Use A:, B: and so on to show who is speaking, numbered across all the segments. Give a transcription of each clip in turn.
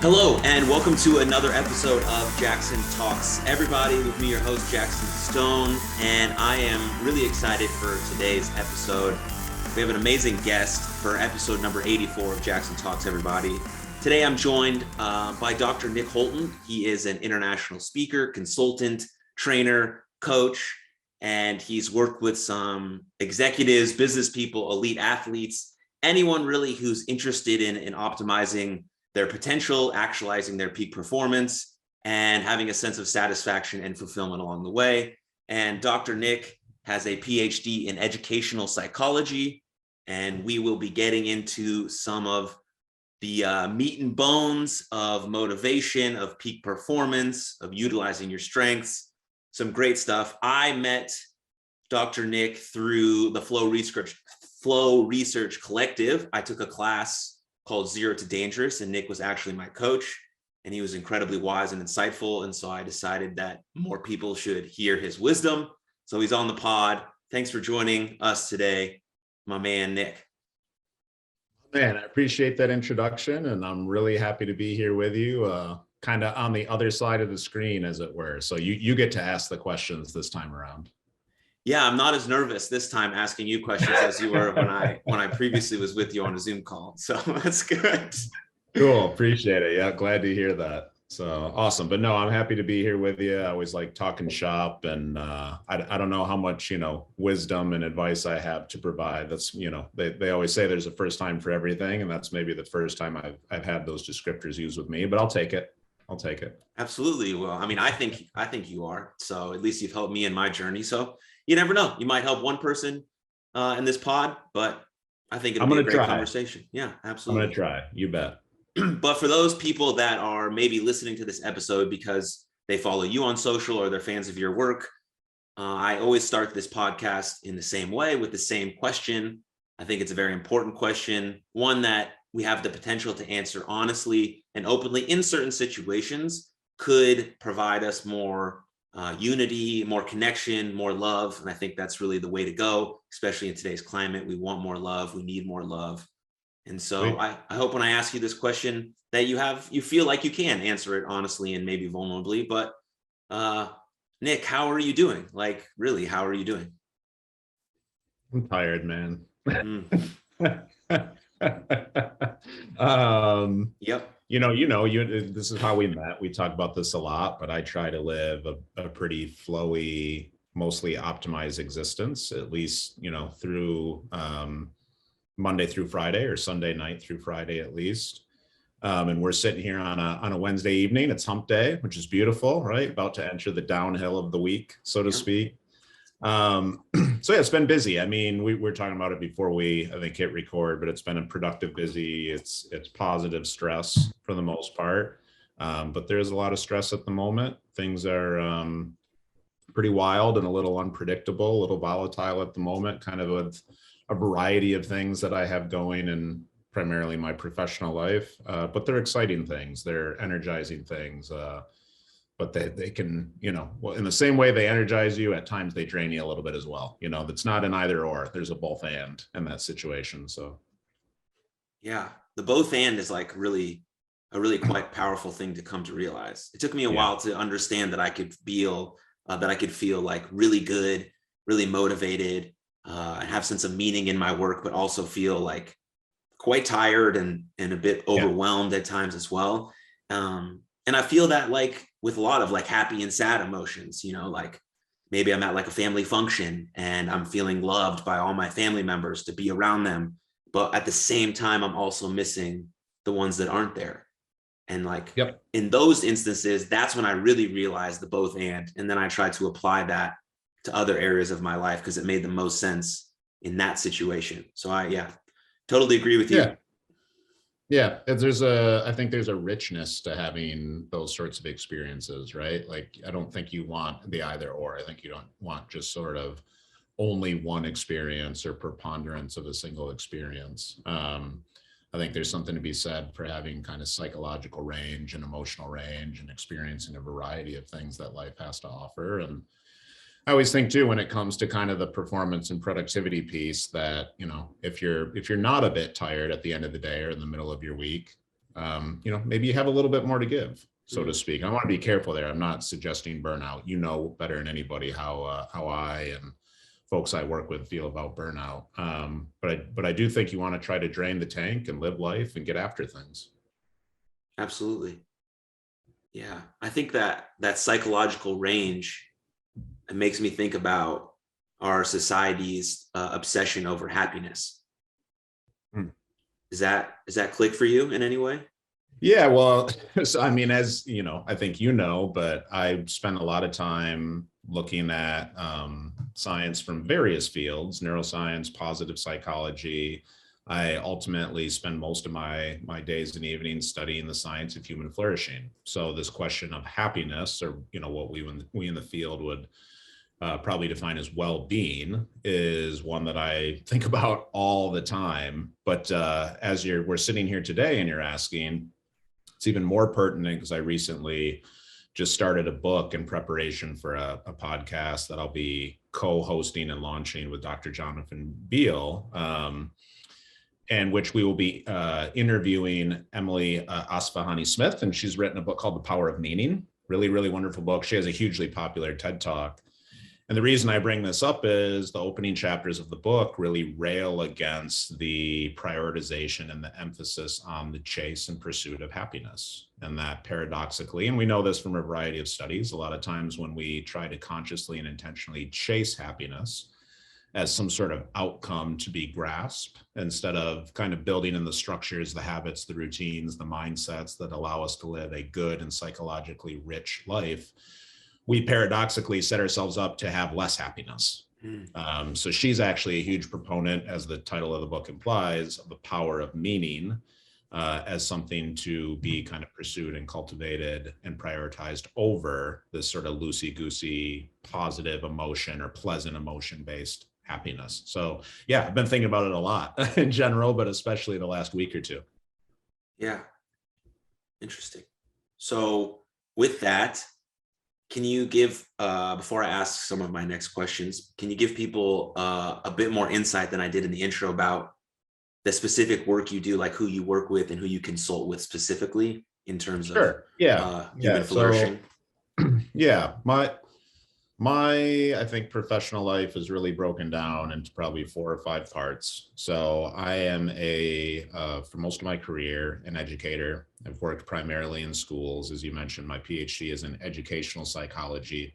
A: Hello, and welcome to another episode of Jaxon Talks. Everybody, with me, your host, Jaxon Stone, and I am really excited for today's episode. We have an amazing guest for episode number 84 of Jaxon Talks, everybody. Today, I'm joined by Dr. Nick Holton. He is an international speaker, consultant, trainer, coach, and he's worked with some executives, business people, elite athletes, anyone really who's interested in optimizing their potential, actualizing their peak performance, and having a sense of satisfaction and fulfillment along the way. And Dr. Nick has a PhD in educational psychology, and we will be getting into some of the meat and bones of motivation, of peak performance, of utilizing your strengths, some great stuff. I met Dr. Nick through the Flow Research Collective. I took a class called Zero to Dangerous, and Nick was actually my coach, and he was incredibly wise and insightful. And so I decided that more people should hear his wisdom. So he's on the pod. Thanks for joining us today, my man, Nick.
B: Man, I appreciate that introduction, and I'm really happy to be here with you, kind of on the other side of the screen, as it were. So you get to ask the questions this time around.
A: Yeah, I'm not as nervous this time asking you questions as you were when I previously was with you on a Zoom call. So that's good.
B: Cool. Appreciate it. Yeah, glad to hear that. So awesome. But no, I'm happy to be here with you. I always like talking shop, and I don't know how much, wisdom and advice I have to provide. That's, they always say there's a first time for everything, and that's maybe the first time I've had those descriptors used with me, but I'll take it.
A: Absolutely. Well, I mean, I think you are. So at least you've helped me in my journey. So you never know. You might help one person in this pod, but I think it'll be a great conversation. Yeah, absolutely.
B: I'm going to try. You bet.
A: But for those people that are maybe listening to this episode because they follow you on social or they're fans of your work, I always start this podcast in the same way with the same question. I think it's a very important question, one that we have the potential to answer honestly and openly in certain situations could provide us more unity, more connection, more love. And I think that's really the way to go, especially in today's climate. We want more love. We need more love. And so I hope when I ask you this question that you feel like you can answer it honestly and maybe vulnerably. But Nick, how are you doing? Like, really, how are you doing?
B: I'm tired, man.
A: Yep.
B: This is how we met. We talk about this a lot, but I try to live a pretty flowy, mostly optimized existence, at least, through Monday through Friday, or Sunday night through Friday at least. And we're sitting here on a Wednesday evening. It's hump day, which is beautiful, right? About to enter the downhill of the week, so to speak. So yeah, it's been busy. I mean, we were talking about it before I think, hit record, but it's been a productive busy. It's positive stress for the most part. But there's a lot of stress at the moment. Things are pretty wild and a little unpredictable, a little volatile at the moment, kind of with a variety of things that I have going in primarily my professional life. But they're exciting things. They're energizing things. But they can, well, in the same way they energize you, at times they drain you a little bit as well. It's not an either or. There's a both and in that situation. So,
A: yeah, the both and is like a really quite powerful thing to come to realize. It took me a while to understand that I could feel like really good, really motivated, and have a sense of meaning in my work, but also feel like quite tired and a bit overwhelmed at times as well. And I feel that like with a lot of like happy and sad emotions, like maybe I'm at like a family function and I'm feeling loved by all my family members to be around them. But at the same time, I'm also missing the ones that aren't there. And like in those instances, that's when I really realized the both and then I tried to apply that to other areas of my life because it made the most sense in that situation. So I totally agree with you.
B: Yeah, I think there's a richness to having those sorts of experiences, right? Like, I don't think you want the either or. I think you don't want just sort of only one experience or preponderance of a single experience. I think there's something to be said for having kind of psychological range and emotional range and experiencing a variety of things that life has to offer. And I always think too, when it comes to kind of the performance and productivity piece, that, if you're not a bit tired at the end of the day or in the middle of your week, maybe you have a little bit more to give, so to speak. I want to be careful there. I'm not suggesting burnout. You know better than anybody how I and folks I work with feel about burnout. But I do think you want to try to drain the tank and live life and get after things.
A: Absolutely. Yeah. I think that psychological range, it makes me think about our society's obsession over happiness. Does that click for you in any way?
B: Yeah, well, so, I mean, as you know, I think but I spent a lot of time looking at science from various fields, neuroscience, positive psychology. I ultimately spend most of my days and evenings studying the science of human flourishing. So this question of happiness, or what we in the field would probably define as well-being, is one that I think about all the time. But as we're sitting here today and you're asking, it's even more pertinent because I recently just started a book in preparation for a podcast that I'll be co-hosting and launching with Dr. Jonathan Beal, and which we will be interviewing Emily Asfahani Smith, and she's written a book called The Power of Meaning. Really, really wonderful book. She has a hugely popular TED Talk. And the reason I bring this up is the opening chapters of the book really rail against the prioritization and the emphasis on the chase and pursuit of happiness. And that paradoxically, and we know this from a variety of studies, a lot of times when we try to consciously and intentionally chase happiness as some sort of outcome to be grasped, instead of kind of building in the structures, the habits, the routines, the mindsets that allow us to live a good and psychologically rich life, we paradoxically set ourselves up to have less happiness. So she's actually a huge proponent, as the title of the book implies, of the power of meaning as something to be kind of pursued and cultivated and prioritized over this sort of loosey-goosey positive emotion or pleasant emotion-based happiness. So yeah, I've been thinking about it a lot in general, but especially the last week or two.
A: Yeah. Interesting. So with that, can you give, before I ask some of my next questions, can you give people a bit more insight than I did in the intro about the specific work you do, like who you work with and who you consult with specifically in terms of human flourishing?
B: So, my I think professional life is really broken down into probably 4 or 5 parts. So I am for most of my career, an educator. I've worked primarily in schools. As you mentioned, my PhD is in educational psychology.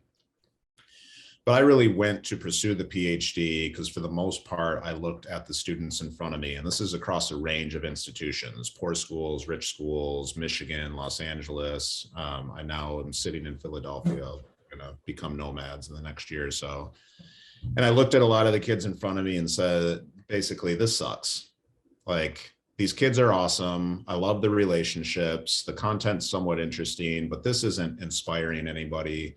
B: But I really went to pursue the PhD because for the most part, I looked at the students in front of me. And this is across a range of institutions: poor schools, rich schools, Michigan, Los Angeles. I now am sitting in Philadelphia. I'm going to become nomads in the next year or so. And I looked at a lot of the kids in front of me and said, basically, this sucks. Like, these kids are awesome. I love the relationships. The content's somewhat interesting, but this isn't inspiring anybody.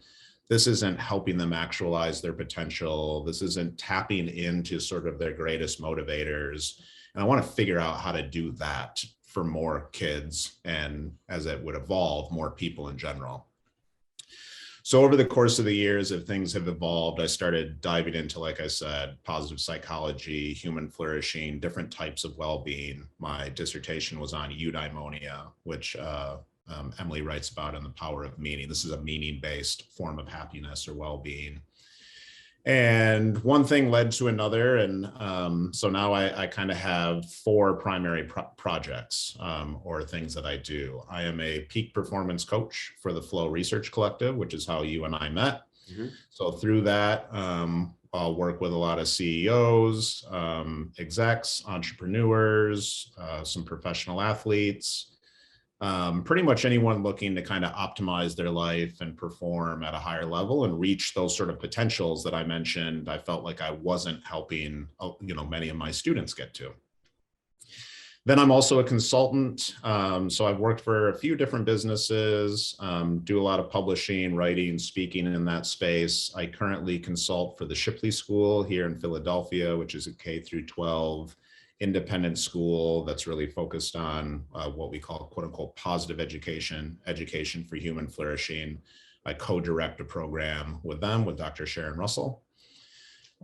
B: This isn't helping them actualize their potential. This isn't tapping into sort of their greatest motivators. And I want to figure out how to do that for more kids, and as it would evolve, more people in general. So over the course of the years, as things have evolved, I started diving into, like I said, positive psychology, human flourishing, different types of well-being. My dissertation was on eudaimonia, which Emily writes about in The Power of Meaning. This is a meaning-based form of happiness or well-being. And one thing led to another. And so now I kind of have 4 primary projects or things that I do. I am a peak performance coach for the Flow Research Collective, which is how you and I met. Mm-hmm. So through that, I'll work with a lot of CEOs, execs, entrepreneurs, some professional athletes, pretty much anyone looking to kind of optimize their life and perform at a higher level and reach those sort of potentials that I mentioned I felt like I wasn't helping, many of my students get to. Then I'm also a consultant. So I've worked for a few different businesses, do a lot of publishing, writing, speaking in that space. I currently consult for the Shipley School here in Philadelphia, which is a K through 12 independent school that's really focused on what we call quote unquote positive education for human flourishing. I co-direct a program with them, with Dr. Sharon Russell.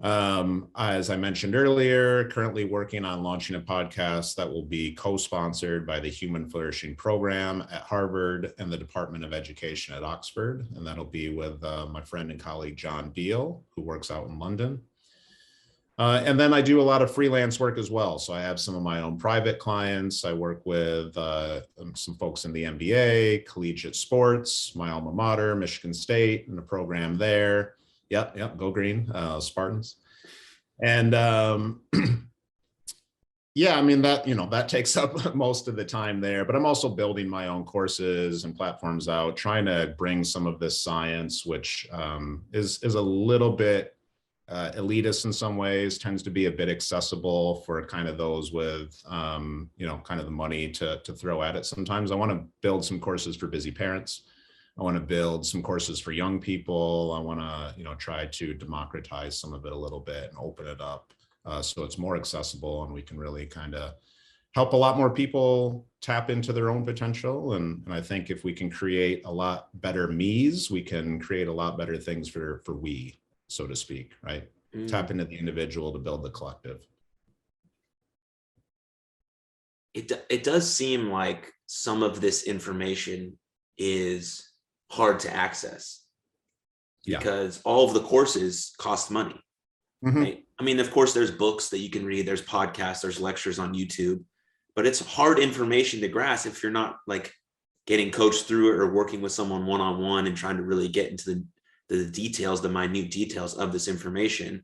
B: As I mentioned earlier, currently working on launching a podcast that will be co-sponsored by the Human Flourishing Program at Harvard and the Department of Education at Oxford. And that'll be with my friend and colleague, John Beal, who works out in London. And then I do a lot of freelance work as well. So I have some of my own private clients. I work with some folks in the NBA, collegiate sports, my alma mater, Michigan State, and a program there. Yep, go green, Spartans. And yeah, I mean, that takes up most of the time there, but I'm also building my own courses and platforms out, trying to bring some of this science, which is a little bit elitist in some ways, tends to be a bit accessible for kind of those with, kind of the money to throw at it. Sometimes I want to build some courses for busy parents. I want to build some courses for young people. I want to, try to democratize some of it a little bit and open it up so it's more accessible and we can really kind of help a lot more people tap into their own potential. And I think if we can create a lot better me's, we can create a lot better things for we, so to speak, right? Tap into the individual to build the collective.
A: It does seem like some of this information is hard to access because all of the courses cost money. Right? I mean, of course, there's books that you can read, there's podcasts, there's lectures on YouTube, but it's hard information to grasp if you're not like getting coached through it or working with someone one-on-one and trying to really get into the details, the minute details of this information.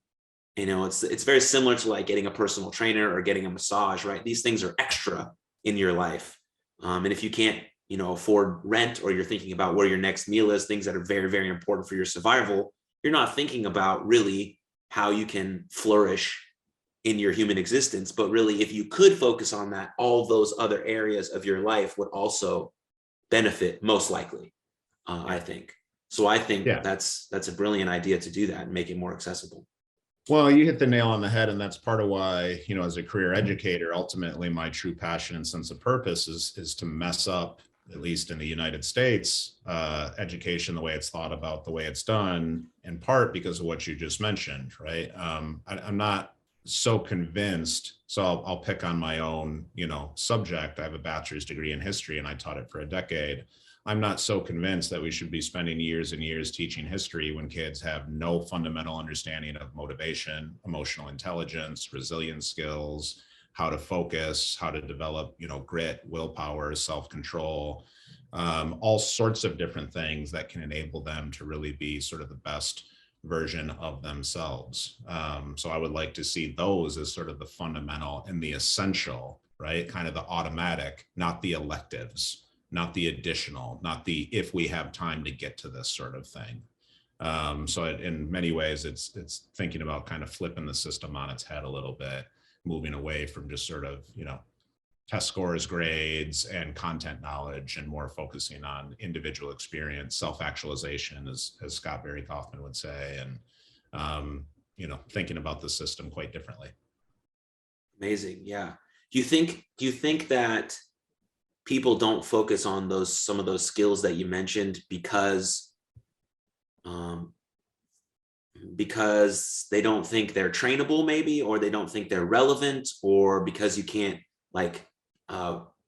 A: It's very similar to like getting a personal trainer or getting a massage, right? These things are extra in your life. And if you can't, afford rent, or you're thinking about where your next meal is, things that are very, very important for your survival, you're not thinking about really how you can flourish in your human existence. But really, if you could focus on that, all those other areas of your life would also benefit most likely, I think. So I think that's a brilliant idea to do that and make it more accessible.
B: Well, you hit the nail on the head, and that's part of why, as a career educator, ultimately my true passion and sense of purpose is to mess up, at least in the United States, education, the way it's thought about, the way it's done, in part because of what you just mentioned, right? I'm not so convinced. So I'll pick on my own, subject. I have a bachelor's degree in history and I taught it for a decade. I'm not so convinced that we should be spending years and years teaching history when kids have no fundamental understanding of motivation, emotional intelligence, resilience skills, how to focus, how to develop, grit, willpower, self-control, all sorts of different things that can enable them to really be sort of the best version of themselves. So I would like to see those as sort of the fundamental and the essential, right? Kind of the automatic, not the electives, not the additional, not the if we have time to get to this sort of thing. So in many ways, it's thinking about kind of flipping the system on its head a little bit, moving away from just sort of, test scores, grades, and content knowledge, and more focusing on individual experience, self-actualization, as Scott Barry Kaufman would say, and, thinking about the system quite differently.
A: Amazing. Yeah. Do you think that people don't focus on some of those skills that you mentioned because they don't think they're trainable, maybe, or they don't think they're relevant, or because you can't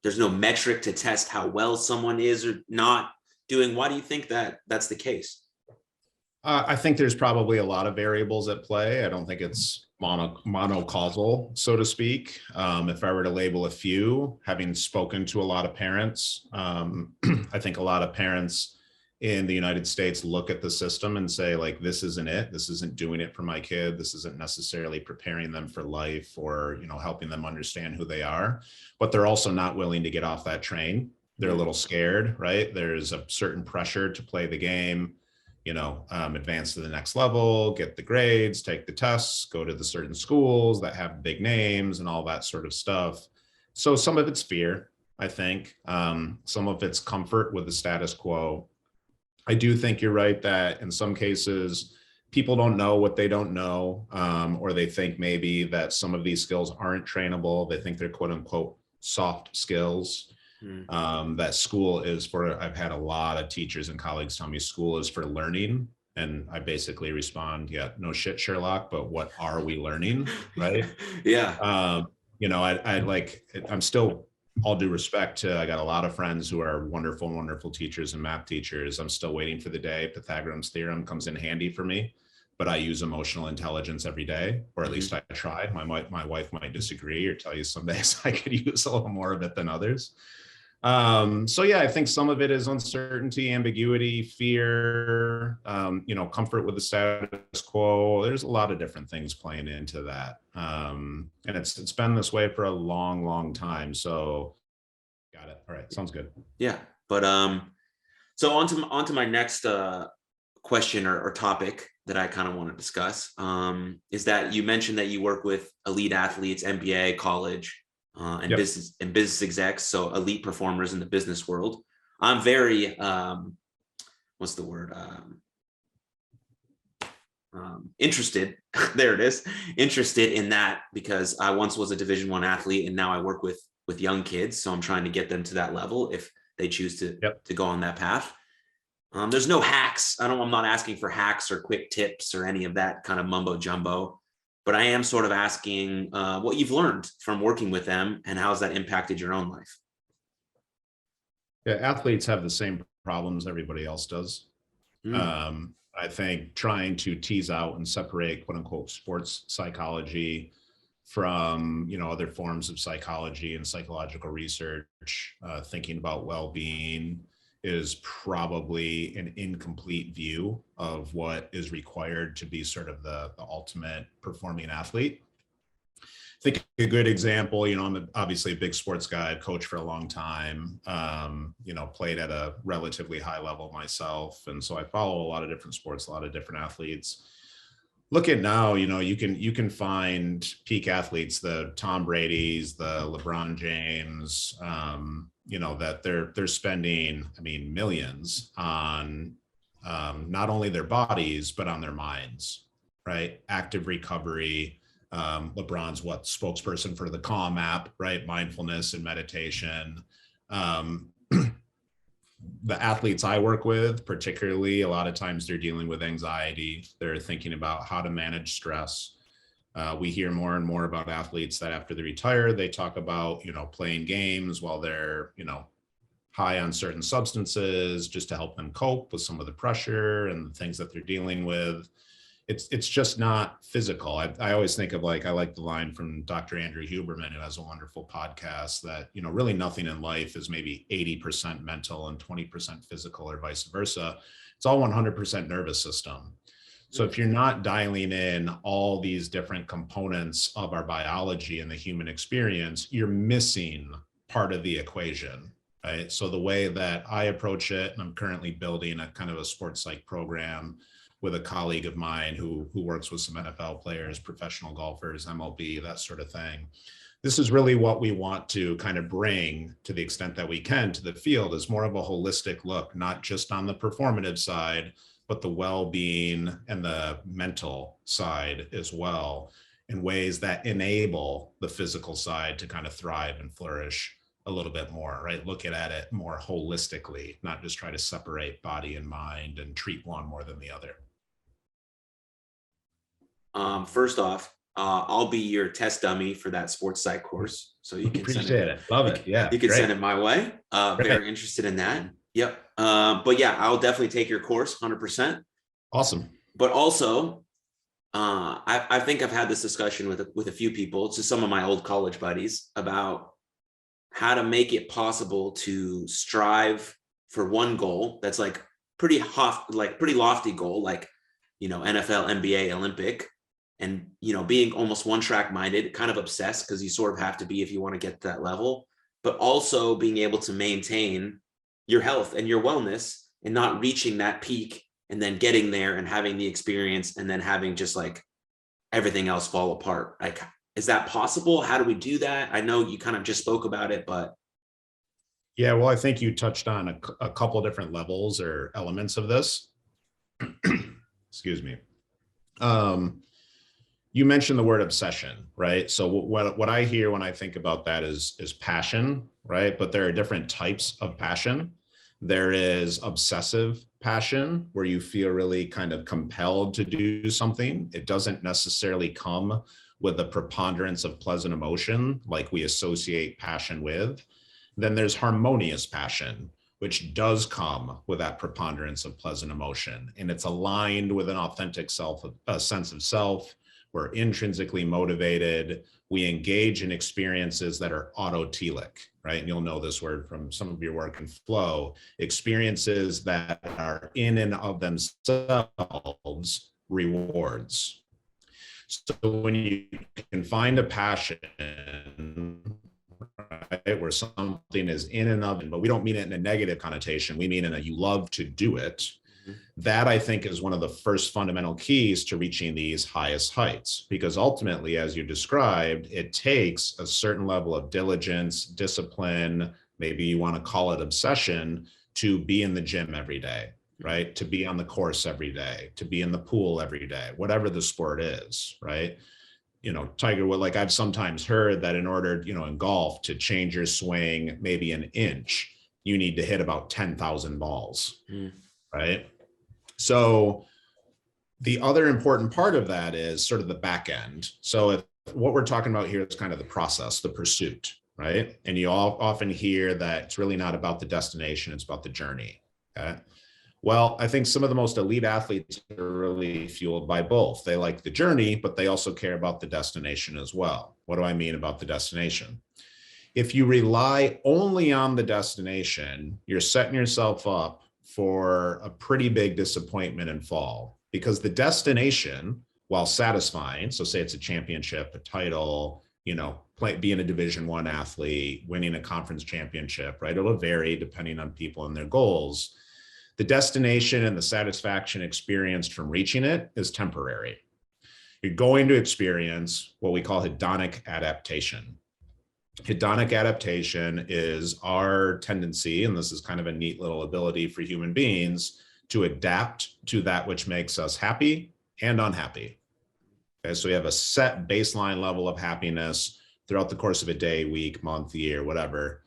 A: there's no metric to test how well someone is or not doing? Why do you think that that's the case?
B: I think there's probably a lot of variables at play. I don't think it's monocausal, so to speak. If I were to label a few, having spoken to a lot of parents, I think a lot of parents in the United States look at the system and say, like, this isn't it. This isn't doing it for my kid. This isn't necessarily preparing them for life or, helping them understand who they are. But they're also not willing to get off that train. They're a little scared, right? There's a certain pressure to play the game, advance to the next level, get the grades, take the tests, go to the certain schools that have big names and all that sort of stuff. So some of it's fear, I think. Some of it's comfort with the status quo. I do think you're right that in some cases, people don't know what they don't know, or they think maybe that some of these skills aren't trainable. They think they're quote unquote soft skills. That school is for, I've had a lot of teachers and colleagues tell me school is for learning, And I basically respond, yeah, no shit, Sherlock, but what are we learning? Right.
A: Yeah.
B: I'm still, all due respect to, I got a lot of friends who are wonderful, wonderful teachers and math teachers. I'm still waiting for the day Pythagorean's theorem comes in handy for me, but I use emotional intelligence every day, or at least I try. My wife might disagree or tell you some days I could use a little more of it than others. So yeah, I think some of it is uncertainty, ambiguity, fear, comfort with the status quo. There's a lot of different things playing into that. And it's been this way for a long, long time. So got it. All right. Sounds good.
A: Yeah. But so on to my next question or topic that I kind of want to discuss is that you mentioned that you work with elite athletes, MBA, college, and business execs, so elite performers in the business world. I'm very what's the word? Interested. There it is. Interested in that because I once was a Division I athlete, and now I work with young kids. So I'm trying to get them to that level if they choose to go on that path. There's no hacks. I'm not asking for hacks or quick tips or any of that kind of mumbo jumbo, but I am sort of asking what you've learned from working with them and how has that impacted your own life?
B: Yeah, athletes have the same problems everybody else does. I think trying to tease out and separate quote unquote sports psychology from, other forms of psychology and psychological research, thinking about well-being is probably an incomplete view of what is required to be sort of the ultimate performing athlete. I think a good example, I'm obviously a big sports guy, coach for a long time, played at a relatively high level myself. And so I follow a lot of different sports, a lot of different athletes. Look at now, you can find peak athletes, the Tom Brady's, the LeBron James, that they're spending, millions on not only their bodies, but on their minds, right? Active recovery. LeBron's spokesperson for the Calm app, right? Mindfulness and meditation. The athletes I work with, particularly, a lot of times they're dealing with anxiety. They're thinking about how to manage stress. We hear more and more about athletes that after they retire, they talk about, playing games while they're, high on certain substances just to help them cope with some of the pressure and the things that they're dealing with. It's just not physical. I always think of I like the line from Dr. Andrew Huberman, who has a wonderful podcast that, really nothing in life is maybe 80% mental and 20% physical or vice versa. It's all 100% nervous system. So if you're not dialing in all these different components of our biology and the human experience, you're missing part of the equation, right? So the way that I approach it, and I'm currently building a kind of a sports psych program with a colleague of mine who works with some NFL players, professional golfers, MLB, that sort of thing. This is really what we want to kind of bring, to the extent that we can, to the field, is more of a holistic look, not just on the performative side, but the well-being and the mental side as well, in ways that enable the physical side to kind of thrive and flourish a little bit more, right? Looking at it more holistically, not just try to separate body and mind and treat one more than the other.
A: First off, I'll be your test dummy for that sports psych course. So you can
B: appreciate it. Love it. Yeah.
A: You can send it my way. Very interested in that. Yep. But yeah, I'll definitely take your course 100%.
B: Awesome.
A: But also, I think I've had this discussion with a few people, to some of my old college buddies, about how to make it possible to strive for one goal that's pretty lofty goal, NFL, NBA, Olympic, and being almost one track minded, kind of obsessed, because you sort of have to be if you want to get to that level, but also being able to maintain your health and your wellness and not reaching that peak and then getting there and having the experience and then having just everything else fall apart. Is that possible? How do we do that? I know you kind of just spoke about it, but.
B: Yeah, well, I think you touched on a couple different levels or elements of this. Excuse me. You mentioned the word obsession, right? So what I hear when I think about that is passion, right? But there are different types of passion. There is obsessive passion, where you feel really kind of compelled to do something. It doesn't necessarily come with a preponderance of pleasant emotion like we associate passion with. Then there's harmonious passion, which does come with that preponderance of pleasant emotion. And it's aligned with an authentic self, a sense of self. We're intrinsically motivated. We engage in experiences that are autotelic, right? And you'll know this word from some of your work in flow, experiences that are in and of themselves rewards. So when you can find a passion, right, where something is in and of, but we don't mean it in a negative connotation, we mean in a you love to do it, that I think is one of the first fundamental keys to reaching these highest heights, because ultimately, as you described, it takes a certain level of diligence, discipline, maybe you want to call it obsession, to be in the gym every day, right? To be on the course every day, to be in the pool every day, whatever the sport is, right? You know, Tiger Wood, like I've sometimes heard that in order, you know, in golf to change your swing maybe an inch, you need to hit about 10,000 balls, right? So the other important part of that is sort of the back end. So if what we're talking about here is kind of the process, the pursuit, right? And you all often hear that it's really not about the destination, it's about the journey, okay? Well, I think some of the most elite athletes are really fueled by both. They like the journey, but they also care about the destination as well. What do I mean about the destination? If you rely only on the destination, you're setting yourself up for a pretty big disappointment and fall, because the destination, while satisfying, so say it's a championship, a title, you know, being a Division I athlete, winning a conference championship, right? It'll vary depending on people and their goals. The destination and the satisfaction experienced from reaching it is temporary. You're going to experience what we call hedonic adaptation. Hedonic adaptation is our tendency, and this is kind of a neat little ability for human beings, to adapt to that which makes us happy and unhappy. Okay, so we have a set baseline level of happiness throughout the course of a day, week, month, year, whatever.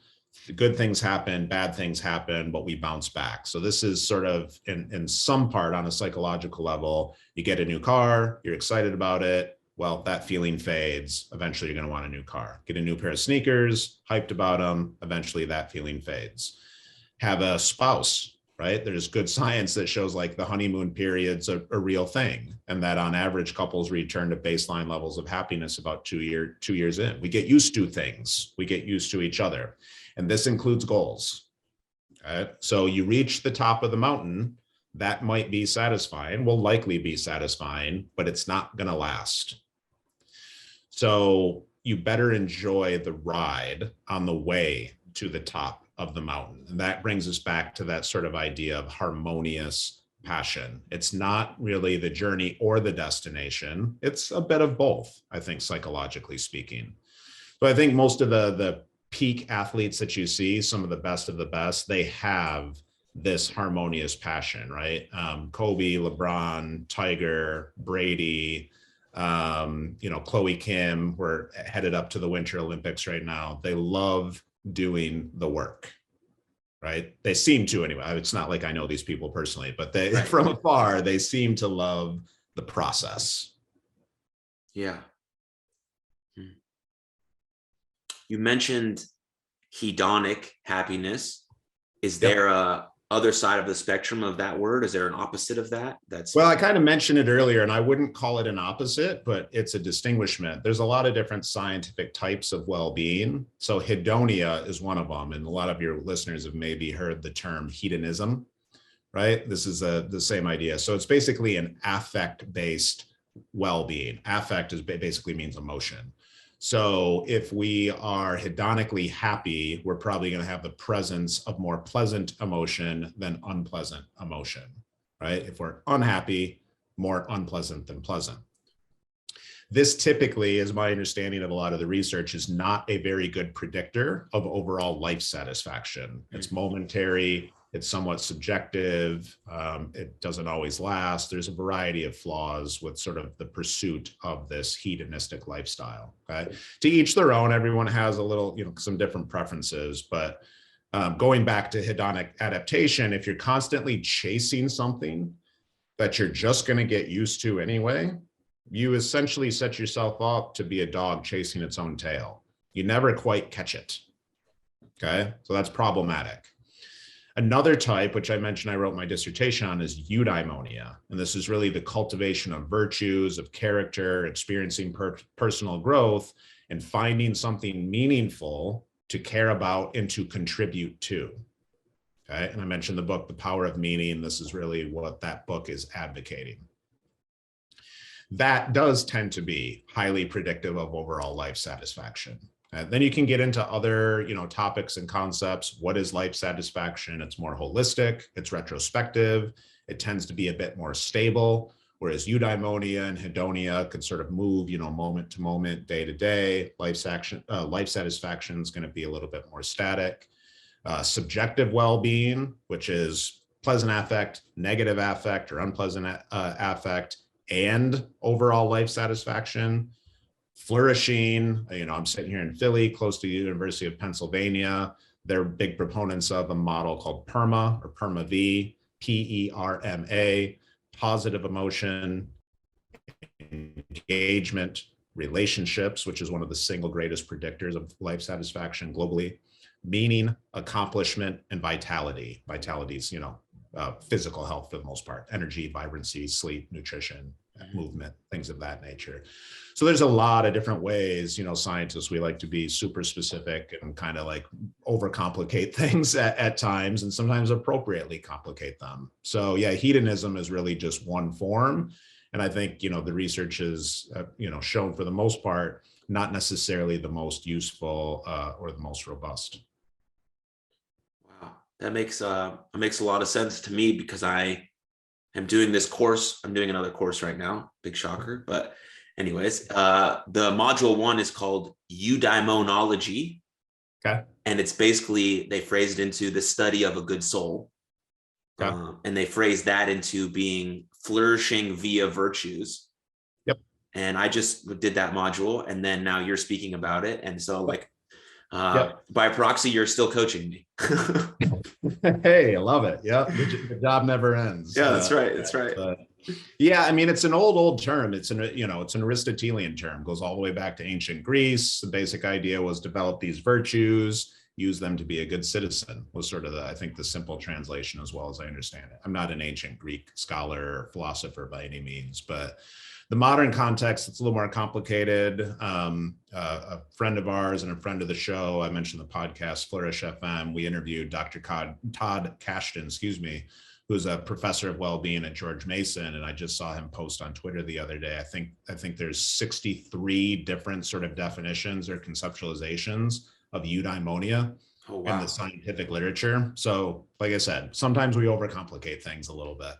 B: Good things happen, bad things happen, but we bounce back. So this is sort of in some part on a psychological level, you get a new car, you're excited about it. Well, that feeling fades. Eventually you're going to want a new car. Get a new pair of sneakers, hyped about them. Eventually that feeling fades. Have a spouse, right? There's good science that shows like the honeymoon period's a real thing, and that on average couples return to baseline levels of happiness about 2 years in. We get used to things. We get used to each other. And this includes goals. Okay? So you reach the top of the mountain, that might be satisfying, will likely be satisfying, but it's not going to last. So you better enjoy the ride on the way to the top of the mountain. And that brings us back to that sort of idea of harmonious passion. It's not really the journey or the destination. It's a bit of both, I think, psychologically speaking. So I think most of the peak athletes that you see, some of the best, they have this harmonious passion, right? Kobe, LeBron, Tiger, Brady, you know, Chloe Kim, we're headed up to the Winter Olympics right now. They love doing the work, right? They seem to anyway. It's not like I know these people personally, but they, right, from afar, they seem to love the process.
A: Yeah. You mentioned hedonic happiness. Is there a other side of the spectrum of that word? Is there an opposite of that? Well,
B: I kind of mentioned it earlier, and I wouldn't call it an opposite, but it's a distinguishment. There's a lot of different scientific types of well-being. So hedonia is one of them, and a lot of your listeners have maybe heard the term hedonism, right? This is the same idea. So it's basically an affect-based well-being. Affect is basically means emotion. So if we are hedonically happy, we're probably going to have the presence of more pleasant emotion than unpleasant emotion, right? If we're unhappy, more unpleasant than pleasant. This typically, is my understanding of a lot of the research, is not a very good predictor of overall life satisfaction. It's momentary. It's somewhat subjective. It doesn't always last. There's a variety of flaws with sort of the pursuit of this hedonistic lifestyle. Okay, to each their own. Everyone has a little, you know, some different preferences, but Going back to hedonic adaptation, if you're constantly chasing something that you're just going to get used to anyway, you essentially set yourself up to be a dog chasing its own tail. You never quite catch it. Okay, so that's problematic. Another type, which I mentioned I wrote my dissertation on, is eudaimonia. And this is really the cultivation of virtues, of character, experiencing personal growth, and finding something meaningful to care about and to contribute to. Okay, and I mentioned the book, The Power of Meaning. This is really what that book is advocating. That does tend to be highly predictive of overall life satisfaction. Then you can get into other, topics and concepts. What is life satisfaction? It's more holistic, it's retrospective, it tends to be a bit more stable, whereas eudaimonia and hedonia could sort of move, moment to moment, day to day. Life satisfaction is going to be a little bit more static. Subjective well-being, which is pleasant affect, negative affect, or unpleasant affect, and overall life satisfaction. Flourishing, I'm sitting here in Philly, close to the University of Pennsylvania. They're big proponents of a model called PERMA, or PERMA-V, PERMA, positive emotion, engagement, relationships, which is one of the single greatest predictors of life satisfaction globally, meaning, accomplishment, and vitality. Vitality is, physical health for the most part, energy, vibrancy, sleep, nutrition, movement, things of that nature. So there's a lot of different ways, scientists, we like to be super specific and kind of like overcomplicate things at times, and sometimes appropriately complicate them. So yeah, hedonism is really just one form. And I think, the research is, shown for the most part, not necessarily the most useful or the most robust.
A: Wow, that makes a lot of sense to me, because I am doing this course. I'm doing another course right now, big shocker. But anyways, the module 1 is called Eudaimonology.
B: Okay.
A: And it's basically, they phrased it into the study of a good soul.
B: Okay.
A: And they phrased that into being flourishing via virtues.
B: Yep.
A: And I just did that module, and then now you're speaking about it. And so by proxy, you're still coaching me.
B: Hey, I love it. Yeah, the job never ends.
A: Yeah, that's right. That's right.
B: Yeah, I mean, it's an old term. It's it's an Aristotelian term. Goes all the way back to ancient Greece. The basic idea was develop these virtues, use them to be a good citizen. Was sort of I think the simple translation, as well as I understand it. I'm not an ancient Greek scholar or philosopher by any means, but the modern context, it's a little more complicated. A friend of ours and a friend of the show, I mentioned the podcast Flourish FM. We interviewed Dr. Todd Kashdan, who's a professor of well-being at George Mason, and I just saw him post on Twitter the other day. I think there's 63 different sort of definitions or conceptualizations of eudaimonia in the scientific literature. So, like I said, sometimes we overcomplicate things a little bit.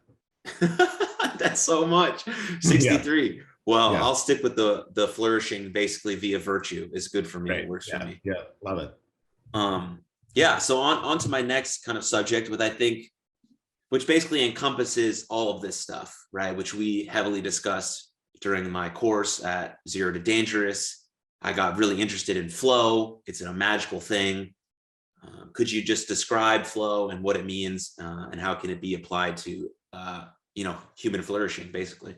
A: That's so much. 63. Yeah. Well,
B: yeah.
A: I'll stick with the flourishing basically via virtue is good for me.
B: Right.
A: It works
B: for
A: me.
B: Yeah, love it.
A: So on to my next kind of subject, which basically encompasses all of this stuff, right? Which we heavily discussed during my course at 0 to Dangerous. I got really interested in flow. It's a magical thing. Could you just describe flow and what it means, and how can it be applied to human flourishing, basically?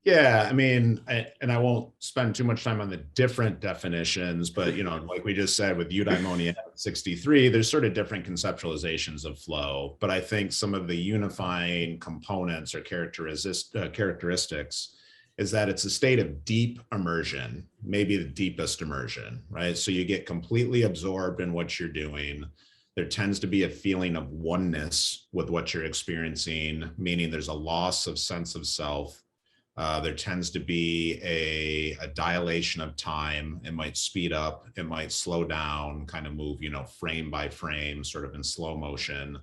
B: Yeah, I mean, I won't spend too much time on the different definitions, but like we just said with eudaimonia 63, there's sort of different conceptualizations of flow. But I think some of the unifying components or characteristics is that it's a state of deep immersion, maybe the deepest immersion, right? So you get completely absorbed in what you're doing. There tends to be a feeling of oneness with what you're experiencing, meaning there's a loss of sense of self. There tends to be a dilation of time. It might speed up, it might slow down, kind of move, frame by frame, sort of in slow motion.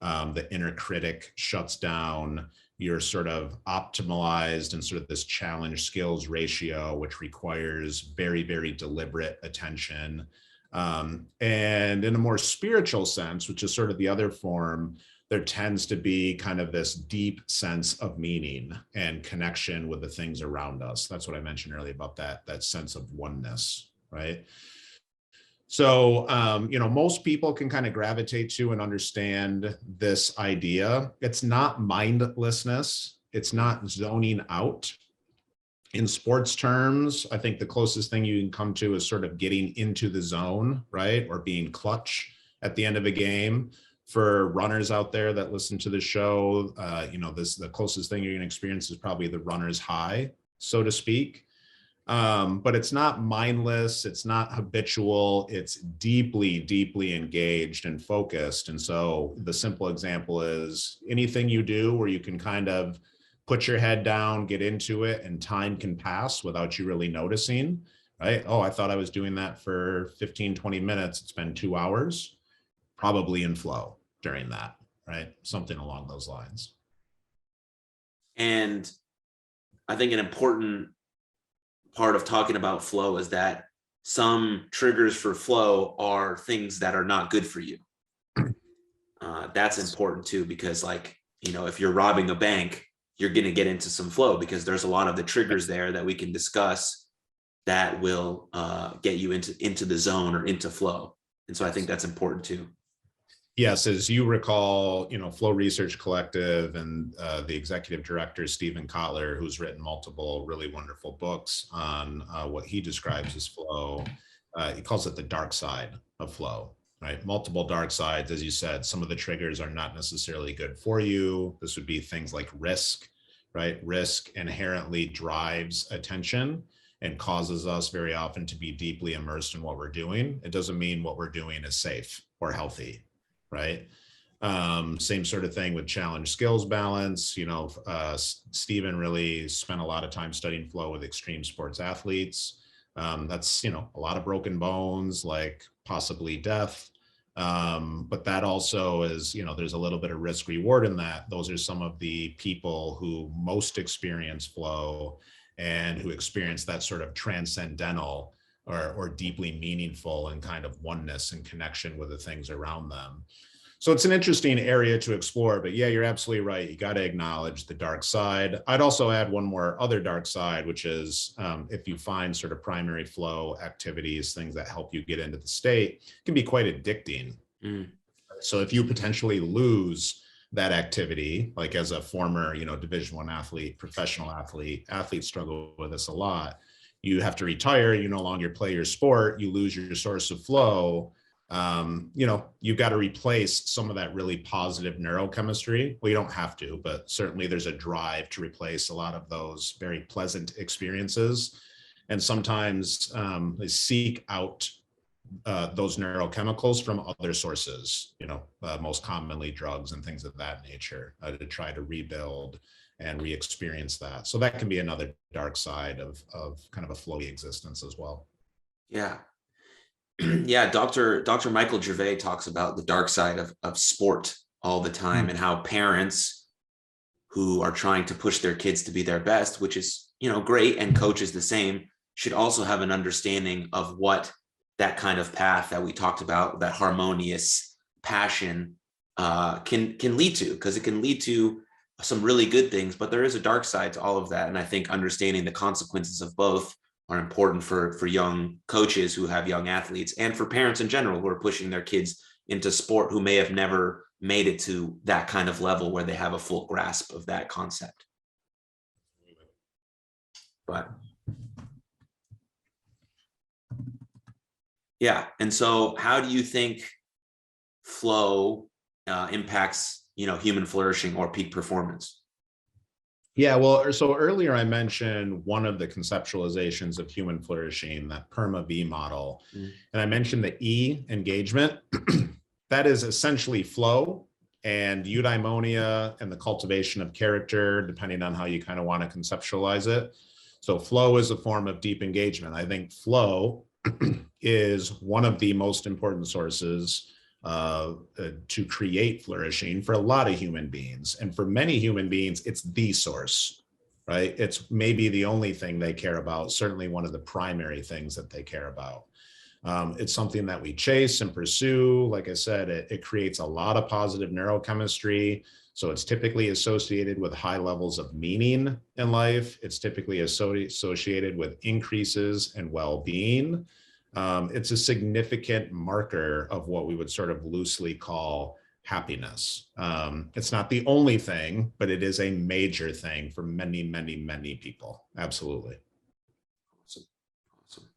B: The inner critic shuts down. You're sort of optimized in sort of this challenge skills ratio, which requires very, very deliberate attention. And in a more spiritual sense, which is sort of the other form, there tends to be kind of this deep sense of meaning and connection with the things around us. That's what I mentioned earlier about that sense of oneness, right? So, most people can kind of gravitate to and understand this idea. It's not mindlessness. It's not zoning out. In sports terms, I think the closest thing you can come to is sort of getting into the zone, right? Or being clutch at the end of a game. For runners out there that listen to the show, the closest thing you're going to experience is probably the runner's high, so to speak. But it's not mindless. It's not habitual. It's deeply, deeply engaged and focused. And so the simple example is anything you do where you can kind of put your head down, get into it, and time can pass without you really noticing, right? Oh, I thought I was doing that for 15, 20 minutes. It's been 2 hours, probably in flow during that, right? Something along those lines.
A: And I think an important part of talking about flow is that some triggers for flow are things that are not good for you. That's important too, because if you're robbing a bank, you're going to get into some flow because there's a lot of the triggers there that we can discuss that will get you into the zone or into flow. And so I think that's important too.
B: Yes, as you recall, Flow Research Collective and the executive director, Stephen Kotler, who's written multiple really wonderful books on what he describes as flow. He calls it the dark side of flow, right? Multiple dark sides. As you said, some of the triggers are not necessarily good for you. This would be things like risk, right? Risk inherently drives attention and causes us very often to be deeply immersed in what we're doing. It doesn't mean what we're doing is safe or healthy. Right. Same sort of thing with challenge skills balance. Stephen really spent a lot of time studying flow with extreme sports athletes. That's, a lot of broken bones, like possibly death. But that also is, there's a little bit of risk reward in that. Those are some of the people who most experience flow and who experience that sort of transcendental or deeply meaningful and kind of oneness and connection with the things around them. So it's an interesting area to explore, but yeah, you're absolutely right. You got to acknowledge the dark side. I'd also add one more other dark side, which is if you find sort of primary flow activities, things that help you get into the state, can be quite addicting. So if you potentially lose that activity, like as a former, Division I athlete, professional athlete, athletes struggle with this a lot. You have to retire, you no longer play your sport, you lose your source of flow. You've got to replace some of that really positive neurochemistry. Well, you don't have to, but certainly there's a drive to replace a lot of those very pleasant experiences. And sometimes they seek out those neurochemicals from other sources, most commonly drugs and things of that nature to try to rebuild and re-experience that. So that can be another dark side of kind of a flowy existence as well.
A: Yeah. Yeah. Dr. Michael Gervais talks about the dark side of sport all the time and how parents who are trying to push their kids to be their best, which is, great, and coaches the same, should also have an understanding of what that kind of path that we talked about, that harmonious passion can lead to, because it can lead to some really good things, but there is a dark side to all of that. And I think understanding the consequences of both are important for young coaches who have young athletes, and for parents in general who are pushing their kids into sport who may have never made it to that kind of level where they have a full grasp of that concept. But yeah. And so how do you think flow impacts, human flourishing or peak performance?
B: Yeah, well, so earlier I mentioned one of the conceptualizations of human flourishing, that PERMA V model. And I mentioned the E, engagement. That is essentially flow and eudaimonia and the cultivation of character, depending on how you kind of want to conceptualize it. So flow is a form of deep engagement. I think flow is one of the most important sources to create flourishing for a lot of human beings. And for many human beings, it's the source, right? It's maybe the only thing they care about, certainly one of the primary things that they care about. It's something that we chase and pursue. Like I said, it creates a lot of positive neurochemistry. So it's typically associated with high levels of meaning in life. It's typically associated with increases in well-being. it's a significant marker of what we would sort of loosely call happiness. It's not the only thing, but it is a major thing for many, many, many people. Absolutely.
A: Awesome. Awesome.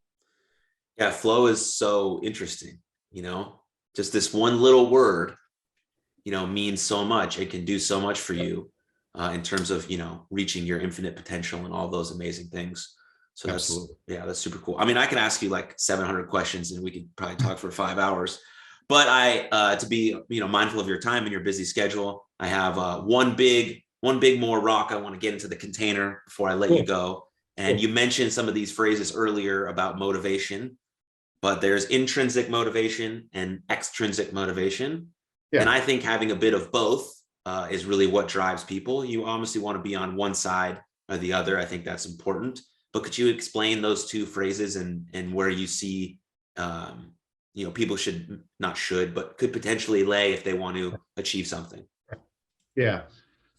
A: Yeah, flow is so interesting, just this one little word, means so much. It can do so much for you in terms of, reaching your infinite potential and all those amazing things. So that's super cool. I mean, I can ask you like 700 questions and we could probably talk for 5 hours, but to be, mindful of your time and your busy schedule, I have one big more rock I want to get into the container before I let you go. And you mentioned some of these phrases earlier about motivation, but there's intrinsic motivation and extrinsic motivation. Yeah. And I think having a bit of both is really what drives people. You obviously want to be on one side or the other. I think that's important. But could you explain those two phrases and where you see, people but could potentially lay if they want to achieve something?
B: Yeah.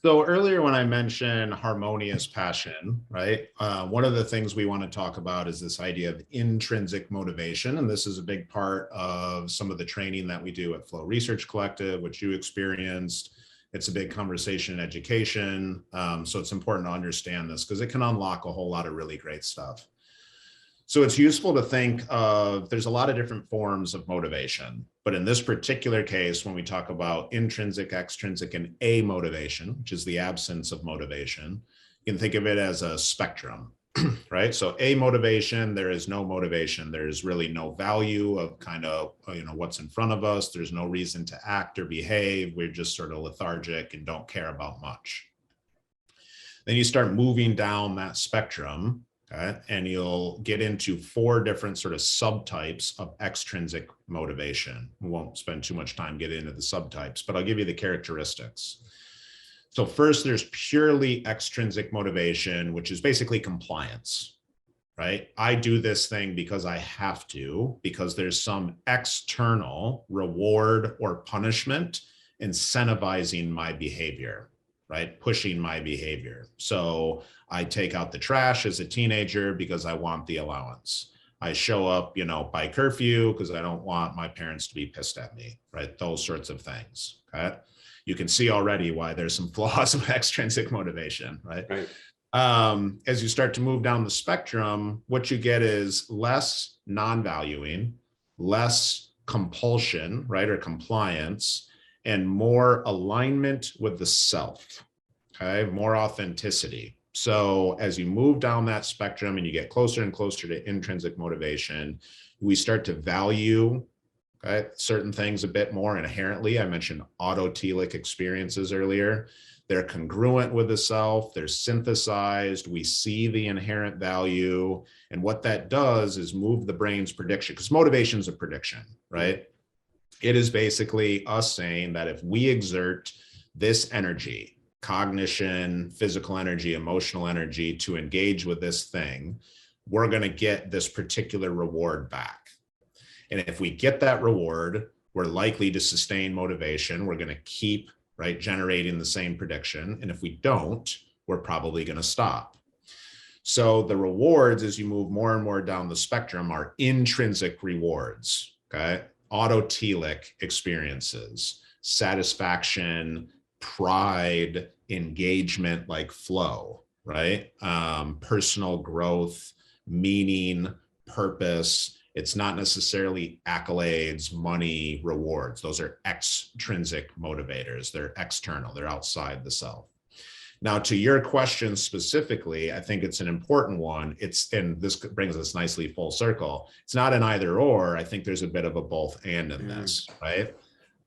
B: So earlier when I mentioned harmonious passion, right? One of the things we want to talk about is this idea of intrinsic motivation. And this is a big part of some of the training that we do at Flow Research Collective, which you experienced. It's a big conversation in education. So it's important to understand this because it can unlock a whole lot of really great stuff. So it's useful to think of, there's a lot of different forms of motivation, but in this particular case, when we talk about intrinsic, extrinsic, and amotivation, which is the absence of motivation, you can think of it as a spectrum, right? So amotivation, there is no motivation. There's really no value of kind of, what's in front of us. There's no reason to act or behave. We're just sort of lethargic and don't care about much. Then you start moving down that spectrum, okay, and you'll get into 4 different sort of subtypes of extrinsic motivation. We won't spend too much time getting into the subtypes, but I'll give you the characteristics. So first, there's purely extrinsic motivation, which is basically compliance, right? I do this thing because I have to, because there's some external reward or punishment incentivizing my behavior, right? Pushing my behavior. So I take out the trash as a teenager because I want the allowance. I show up, by curfew because I don't want my parents to be pissed at me, right? Those sorts of things, okay? You can see already why there's some flaws of extrinsic motivation, right? Right. As you start to move down the spectrum, what you get is less non-valuing, less compulsion, right, or compliance, and more alignment with the self, okay, more authenticity. So as you move down that spectrum and you get closer and closer to intrinsic motivation, we start to value, okay, certain things a bit more inherently. I mentioned autotelic experiences earlier. They're congruent with the self, they're synthesized, we see the inherent value. And what that does is move the brain's prediction, because motivation is a prediction, right? It is basically us saying that if we exert this energy, cognition, physical energy, emotional energy to engage with this thing, we're going to get this particular reward back. And if we get that reward, we're likely to sustain motivation. We're going to keep, right, generating the same prediction. And if we don't, we're probably going to stop. So the rewards, as you move more and more down the spectrum, are intrinsic rewards, okay? Autotelic experiences, satisfaction, pride, engagement, like flow, right? Personal growth, meaning, purpose. It's not necessarily accolades, money, rewards. Those are extrinsic motivators. They're external. They're outside the self. Now, to your question specifically, I think it's an important one. And this brings us nicely full circle. It's not an either or. I think there's a bit of a both and in this, right?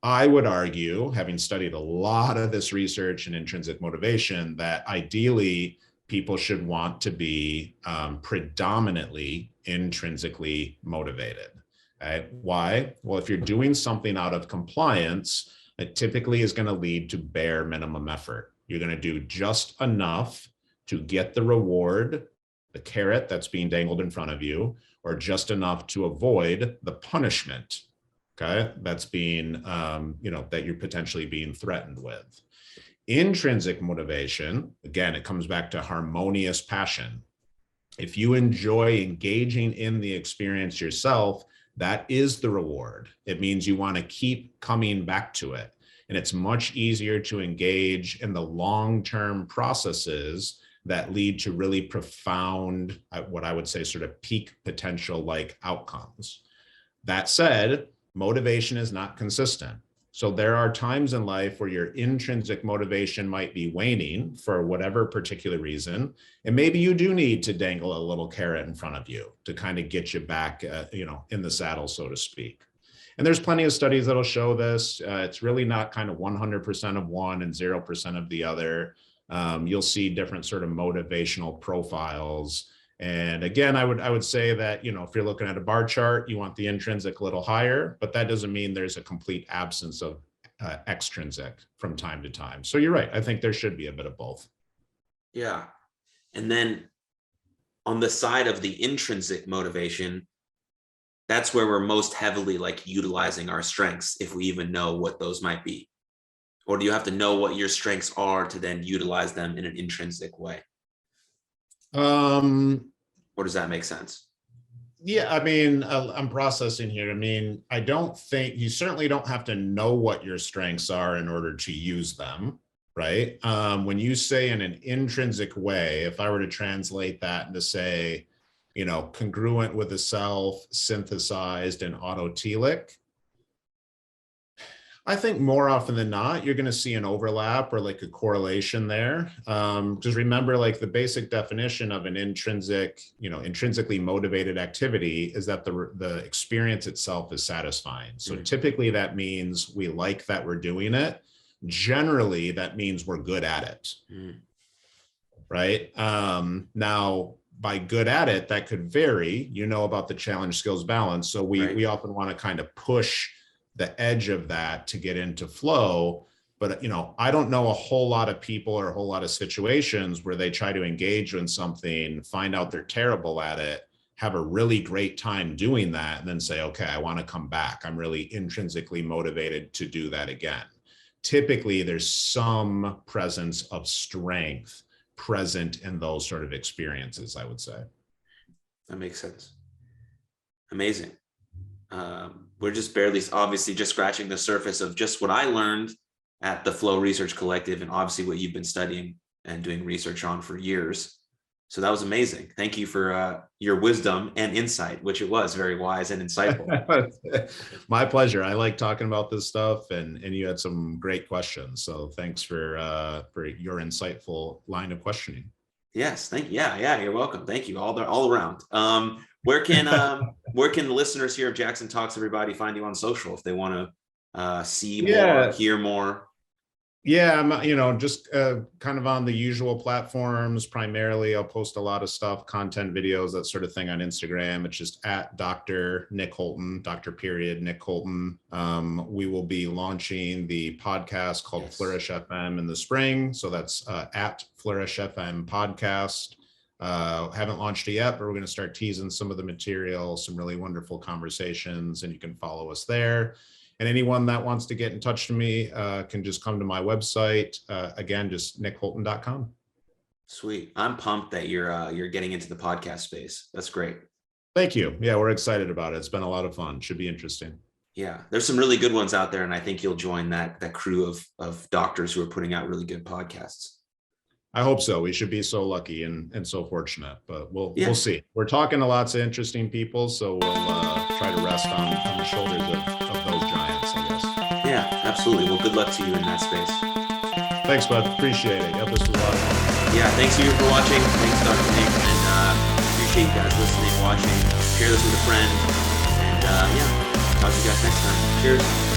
B: I would argue, having studied a lot of this research and intrinsic motivation, that ideally people should want to be predominantly intrinsically motivated. Right? Why? Well, if you're doing something out of compliance, it typically is going to lead to bare minimum effort. You're going to do just enough to get the reward, the carrot that's being dangled in front of you, or just enough to avoid the punishment, okay, that's being, that you're potentially being threatened with. Intrinsic motivation, again, it comes back to harmonious passion. If you enjoy engaging in the experience yourself, that is the reward. It means you want to keep coming back to it. And it's much easier to engage in the long-term processes that lead to really profound, what I would say, sort of peak potential like outcomes. That said, motivation is not consistent. So there are times in life where your intrinsic motivation might be waning for whatever particular reason. And maybe you do need to dangle a little carrot in front of you to kind of get you back, in the saddle, so to speak. And there's plenty of studies that'll show this. It's really not kind of 100% of one and 0% of the other. You'll see different sort of motivational profiles. And again, I would say that, if you're looking at a bar chart, you want the intrinsic a little higher, but that doesn't mean there's a complete absence of extrinsic from time to time. So you're right. I think there should be a bit of both.
A: Yeah. And then on the side of the intrinsic motivation, that's where we're most heavily like utilizing our strengths, if we even know what those might be. Or do you have to know what your strengths are to then utilize them in an intrinsic way? Or does that make sense?
B: Yeah, I mean, I'm processing here. I mean, I don't think you certainly don't have to know what your strengths are in order to use them, right? When you say in an intrinsic way, if I were to translate that into say, congruent with the self, synthesized and autotelic, I think more often than not, you're going to see an overlap or like a correlation there. Just remember, like the basic definition of an intrinsic, intrinsically motivated activity is that the experience itself is satisfying. So typically that means we like that we're doing it. Generally, that means we're good at it, right? Now, by good at it, that could vary, about the challenge skills balance. So we often want to kind of push the edge of that to get into flow. But, I don't know a whole lot of people or a whole lot of situations where they try to engage in something, find out they're terrible at it, have a really great time doing that, and then say, okay, I want to come back. I'm really intrinsically motivated to do that again. Typically, there's some presence of strength present in those sort of experiences, I would say.
A: That makes sense. Amazing. We're just barely, obviously, just scratching the surface of just what I learned at the Flow Research Collective, and obviously what you've been studying and doing research on for years. So that was amazing. Thank you for your wisdom and insight, which it was very wise and insightful.
B: My pleasure. I like talking about this stuff, and you had some great questions. So thanks for your insightful line of questioning.
A: Yes, thank you. Yeah, you're welcome. Thank you all around. Where can the listeners here of Jaxon Talks, everybody, find you on social if they want to see more, hear more?
B: Yeah, I'm, just kind of on the usual platforms. Primarily, I'll post a lot of stuff, content videos, that sort of thing on Instagram. It's just at Dr. Nick Holton, Nick Holton. We will be launching the podcast called Flourish FM in the spring. So that's at Flourish FM podcast. Haven't launched it yet, but we're going to start teasing some of the material, some really wonderful conversations, and you can follow us there. And anyone that wants to get in touch with me can just come to my website. Again, just nickholton.com.
A: Sweet. I'm pumped that you're getting into the podcast space. That's great.
B: Thank you. Yeah, we're excited about it. It's been a lot of fun. Should be interesting.
A: Yeah, there's some really good ones out there, and I think you'll join that crew of doctors who are putting out really good podcasts.
B: I hope so. We should be so lucky and so fortunate, but we'll see. We're talking to lots of interesting people, so we'll try to rest on the shoulders of those giants, I guess.
A: Yeah, absolutely. Well, good luck to you in that space.
B: Thanks, bud. Appreciate it. Yeah, this was a lot of fun.
A: Yeah, thanks to you for watching. Thanks, Dr. Nick, and appreciate you guys listening, watching. Share this with a friend, and talk to you guys next time. Cheers.